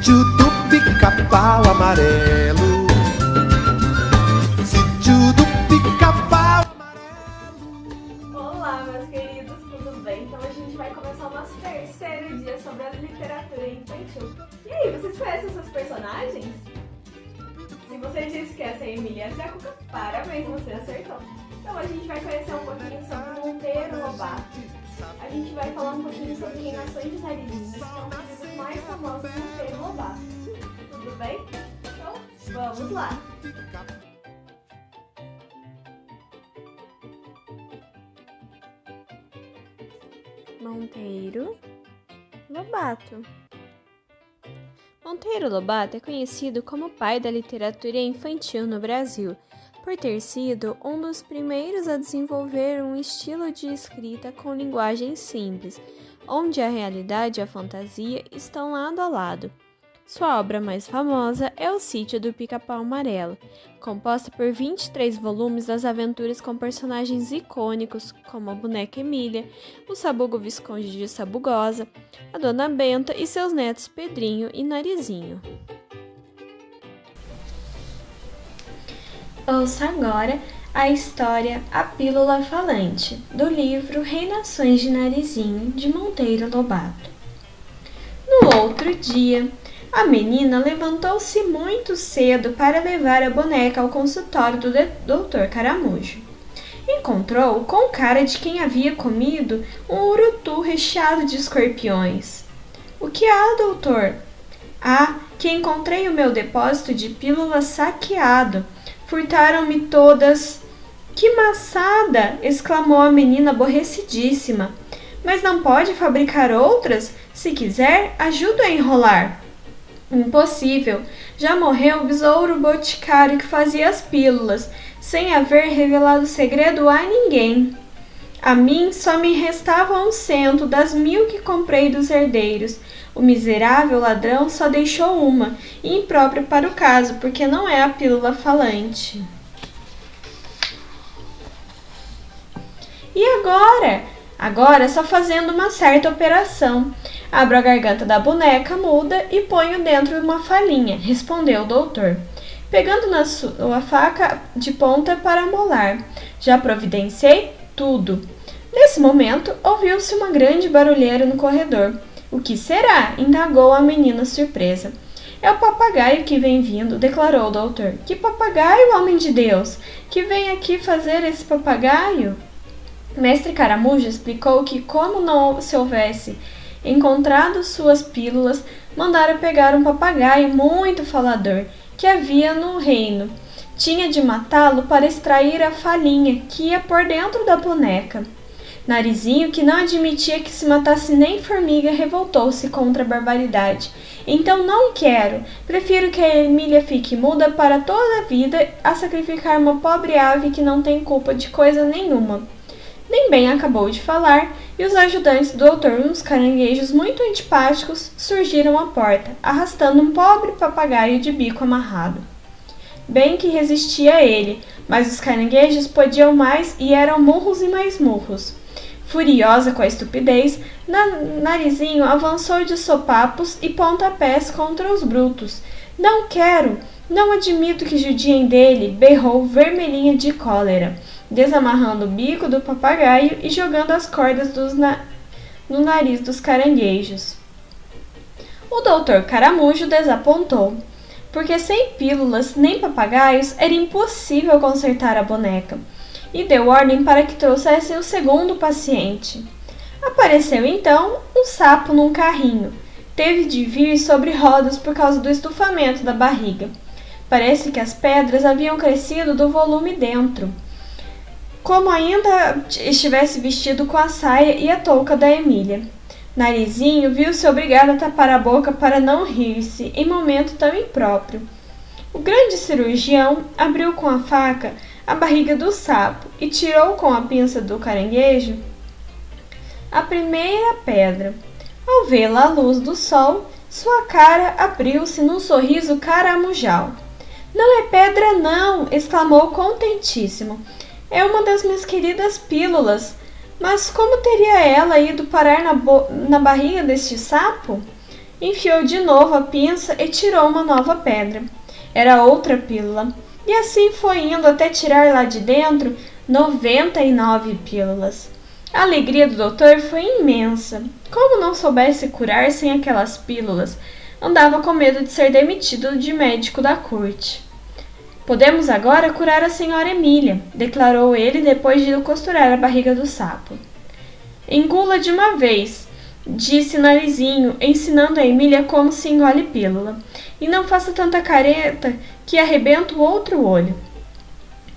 Sítio do Pica-Pau Amarelo. Sítio do Pica-Pau Amarelo. Olá, meus queridos, tudo bem? Então a gente vai começar o nosso terceiro dia sobre a literatura infantil. E aí, vocês conhecem essas personagens? Se você disse que essa é a Emília e a Cuca, parabéns, você acertou. Então a gente vai conhecer um pouquinho sobre Monteiro Lobato. A gente vai falar um pouquinho sobre Reinações de Narizinhos, que é um dos livros mais famosos do Monteiro Lobato. Tudo bem? Então, vamos lá! Monteiro Lobato. Monteiro Lobato é conhecido como o pai da literatura infantil no Brasil, por ter sido um dos primeiros a desenvolver um estilo de escrita com linguagem simples, onde a realidade e a fantasia estão lado a lado. Sua obra mais famosa é O Sítio do Pica-Pau Amarelo, composta por 23 volumes das aventuras com personagens icônicos como a boneca Emília, o Sabugo Visconde de Sabugosa, a Dona Benta e seus netos Pedrinho e Narizinho. Ouça agora a história A Pílula Falante, do livro Reinações de Narizinho, de Monteiro Lobato. No outro dia, a menina levantou-se muito cedo para levar a boneca ao consultório do Dr. Caramujo. Encontrou-o com cara de quem havia comido um urutu recheado de escorpiões. — O que há, doutor? — Ah, que encontrei o meu depósito de pílulas saqueado. Furtaram-me todas. — Que maçada! Exclamou a menina aborrecidíssima. — Mas não pode fabricar outras? Se quiser, ajudo a enrolar. — Impossível. Já morreu o besouro boticário que fazia as pílulas, sem haver revelado o segredo a ninguém. A mim só me restava 100 das 1000 que comprei dos herdeiros. O miserável ladrão só deixou uma, e imprópria para o caso, porque não é a pílula falante. E agora? Agora só fazendo uma certa operação. Abro a garganta da boneca muda e ponho dentro uma falinha, respondeu o doutor, pegando na sua faca de ponta para molar. Já providenciei tudo. Nesse momento, ouviu-se uma grande barulheira no corredor. — O que será? — indagou a menina surpresa. — É o papagaio que vem vindo, declarou o doutor. — Que papagaio, homem de Deus? Que vem aqui fazer esse papagaio? Mestre Caramujo explicou que, como não se houvesse encontrado suas pílulas, mandara pegar um papagaio muito falador que havia no reino. Tinha de matá-lo para extrair a falinha que ia por dentro da boneca. Narizinho, que não admitia que se matasse nem formiga, revoltou-se contra a barbaridade. — Então não quero. Prefiro que a Emília fique muda para toda a vida a sacrificar uma pobre ave que não tem culpa de coisa nenhuma. Nem bem acabou de falar, e os ajudantes do doutor, uns caranguejos muito antipáticos, surgiram à porta, arrastando um pobre papagaio de bico amarrado. Bem que resistia a ele, mas os caranguejos podiam mais e eram murros e mais murros. Furiosa com a estupidez, Narizinho avançou de sopapos e pontapés contra os brutos. — Não quero! Não admito que judiem dele! Berrou vermelhinha de cólera, desamarrando o bico do papagaio e jogando as cordas no nariz dos caranguejos. O doutor Caramujo desapontou, porque sem pílulas nem papagaios era impossível consertar a boneca, e deu ordem para que trouxessem o segundo paciente. Apareceu então um sapo num carrinho. Teve de vir sobre rodas por causa do estufamento da barriga. Parece que as pedras haviam crescido do volume dentro, como ainda estivesse vestido com a saia e a touca da Emília. Narizinho viu-se obrigado a tapar a boca para não rir-se em momento tão impróprio. O grande cirurgião abriu com a faca a barriga do sapo e tirou com a pinça do caranguejo a primeira pedra. Ao vê-la à luz do sol, sua cara abriu-se num sorriso caramujal. — Não é pedra, não! — exclamou contentíssimo. — É uma das minhas queridas pílulas. Mas como teria ela ido parar na barriga deste sapo? enfiou de novo a pinça e tirou uma nova pedra. Era outra pílula. E assim foi indo até tirar lá de dentro 99 pílulas. A alegria do doutor foi imensa. Como não soubesse curar sem aquelas pílulas, andava com medo de ser demitido de médico da corte. Podemos agora curar a senhora Emília, declarou ele depois de costurar a barriga do sapo. Engula de uma vez, disse Narizinho, ensinando a Emília como se engole pílula. E não faça tanta careta que arrebenta o outro olho.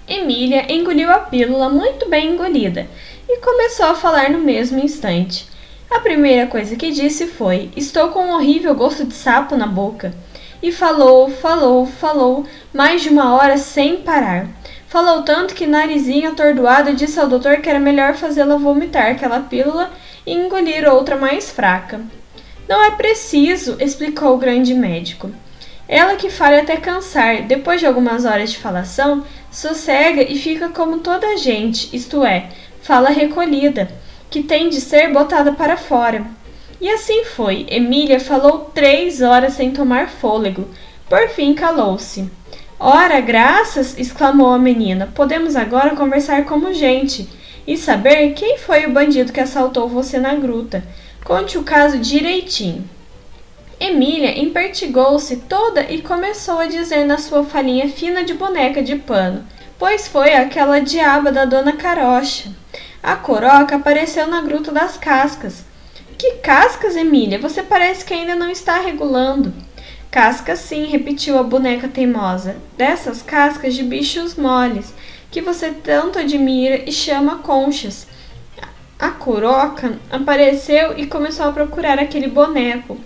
Emília engoliu a pílula muito bem engolida e começou a falar no mesmo instante. A primeira coisa que disse foi: estou com um horrível gosto de sapo na boca. E falou, mais de uma hora sem parar. Falou tanto que Narizinho atordoado disse ao doutor que era melhor fazê-la vomitar aquela pílula e engolir outra mais fraca. Não é preciso, explicou o grande médico. Ela que fale até cansar, depois de algumas horas de falação, sossega e fica como toda a gente, isto é, fala recolhida, que tem de ser botada para fora. E assim foi. Emília falou 3 horas sem tomar fôlego. Por fim calou-se. Ora, graças! Exclamou a menina. Podemos agora conversar como gente e saber quem foi o bandido que assaltou você na gruta. Conte o caso direitinho. Emília empertigou-se toda e começou a dizer na sua falinha fina de boneca de pano, pois foi aquela diaba da dona Carocha. A Coroca apareceu na gruta das cascas. Que cascas, Emília? Você parece que ainda não está regulando. Cascas sim, repetiu a boneca teimosa. Dessas cascas de bichos moles, que você tanto admira e chama conchas. A Coroca apareceu e começou a procurar aquele boneco.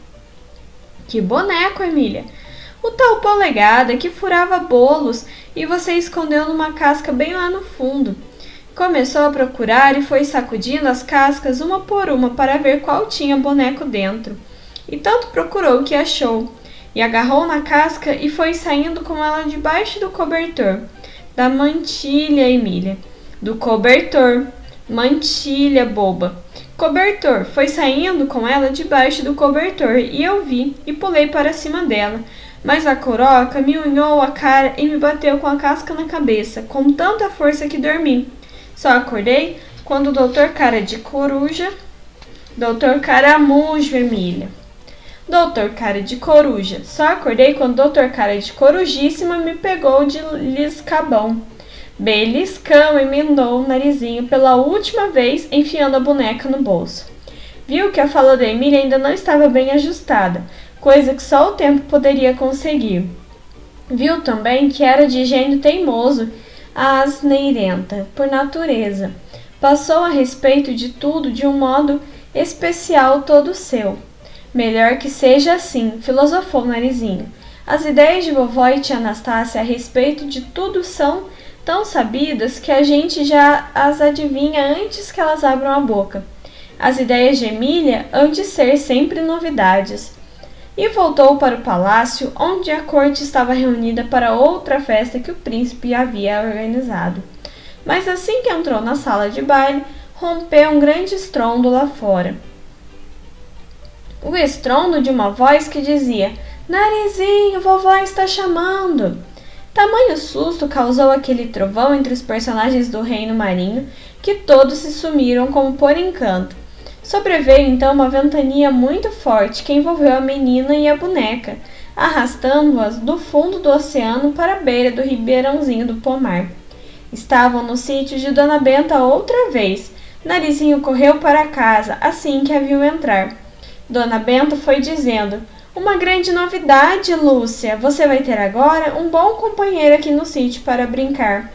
Que boneco, Emília? O tal Polegada que furava bolos e você escondeu numa casca bem lá no fundo. Começou a procurar e foi sacudindo as cascas uma por uma para ver qual tinha boneco dentro. E tanto procurou que achou. E agarrou na casca e foi saindo com ela debaixo do cobertor. Da mantilha, Emília. Do cobertor. Mantilha, boba. Cobertor. Foi saindo com ela debaixo do cobertor e eu vi e pulei para cima dela. Mas a Coroca me unhou a cara e me bateu com a casca na cabeça, com tanta força que dormi. Só acordei quando o doutor Cara de Coruja... Doutor Caramujo, Emília. Doutor Cara de Coruja. Só acordei quando o doutor Cara de Corujíssima me pegou de liscabão. Beliscão, emendou o Narizinho pela última vez, enfiando a boneca no bolso. Viu que a fala da Emília ainda não estava bem ajustada, coisa que só o tempo poderia conseguir. Viu também que era de gênio teimoso, asneirenta, por natureza. Passou a respeito de tudo de um modo especial todo seu. Melhor que seja assim, filosofou Narizinho. As ideias de vovó e tia Anastácia a respeito de tudo são tão sabidas que a gente já as adivinha antes que elas abram a boca. As ideias de Emília hão de ser sempre novidades. E voltou para o palácio, onde a corte estava reunida para outra festa que o príncipe havia organizado. Mas assim que entrou na sala de baile, rompeu um grande estrondo lá fora. O estrondo de uma voz que dizia: Narizinho, vovó está chamando! Tamanho susto causou aquele trovão entre os personagens do reino marinho, que todos se sumiram como por encanto. Sobreveio então uma ventania muito forte que envolveu a menina e a boneca, arrastando-as do fundo do oceano para a beira do ribeirãozinho do pomar. Estavam no sítio de Dona Benta outra vez. Narizinho correu para casa assim que a viu entrar. Dona Benta foi dizendo: Uma grande novidade, Lúcia. Você vai ter agora um bom companheiro aqui no sítio para brincar.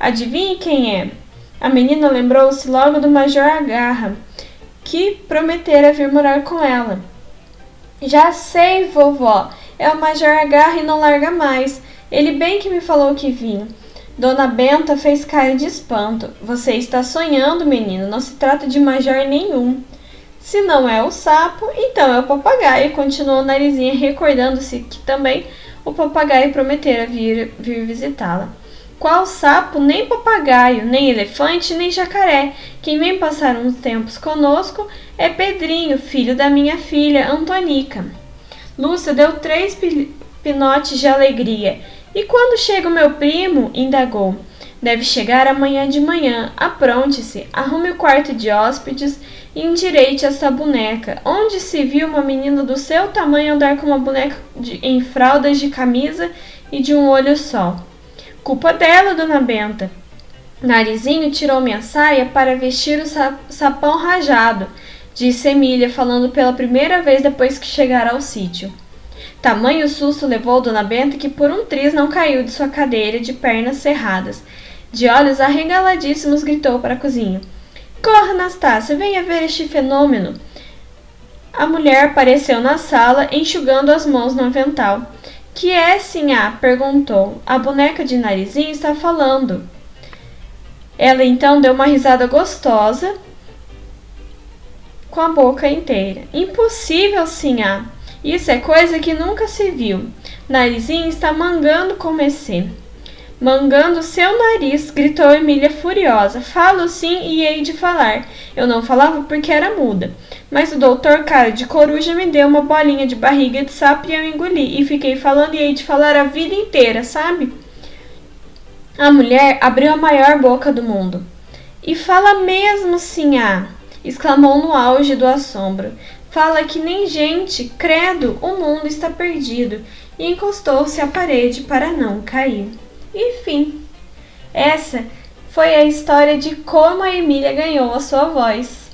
Adivinhe quem é? A menina lembrou-se logo do Major Agarra, que prometera vir morar com ela. Já sei, vovó. É o Major Agarra e não larga mais. Ele bem que me falou que vinha. Dona Benta fez cara de espanto. Você está sonhando, menino. Não se trata de major nenhum. Se não é o sapo, então é o papagaio, continuou Narizinha, recordando-se que também o papagaio prometera vir visitá-la. Qual sapo, nem papagaio, nem elefante, nem jacaré. Quem vem passar uns tempos conosco é Pedrinho, filho da minha filha, Antonica. Lúcia deu 3 pinotes de alegria. E quando chega o meu primo? Indagou. Deve chegar amanhã de manhã. Apronte-se, arrume o quarto de hóspedes e endireite essa boneca. Onde se viu uma menina do seu tamanho andar com uma boneca em fraldas de camisa e de um olho só? Culpa dela, dona Benta. Narizinho tirou minha saia para vestir o sapão rajado, disse Emília, falando pela primeira vez depois que chegara ao sítio. Tamanho susto levou dona Benta que por um triz não caiu de sua cadeira de pernas cerradas. De olhos arregaladíssimos gritou para a cozinha. Corra, Anastácia, venha ver este fenômeno. A mulher apareceu na sala, enxugando as mãos no avental. Que é, sinhá? Perguntou. A boneca de Narizinho está falando. Ela então deu uma risada gostosa com a boca inteira. Impossível, sinhá. Isso é coisa que nunca se viu. Narizinho está mangando com Messê. Mangando seu nariz, gritou Emília furiosa. Falo sim e hei de falar. Eu não falava porque era muda. Mas o doutor cara de coruja me deu uma bolinha de barriga de sapo e eu engoli. E fiquei falando e hei de falar a vida inteira, sabe? A mulher abriu a maior boca do mundo. E fala mesmo, sinhá! Exclamou no auge do assombro. Fala que nem gente, credo, o mundo está perdido. E encostou-se à parede para não cair. Enfim, essa foi a história de como a Emília ganhou a sua voz.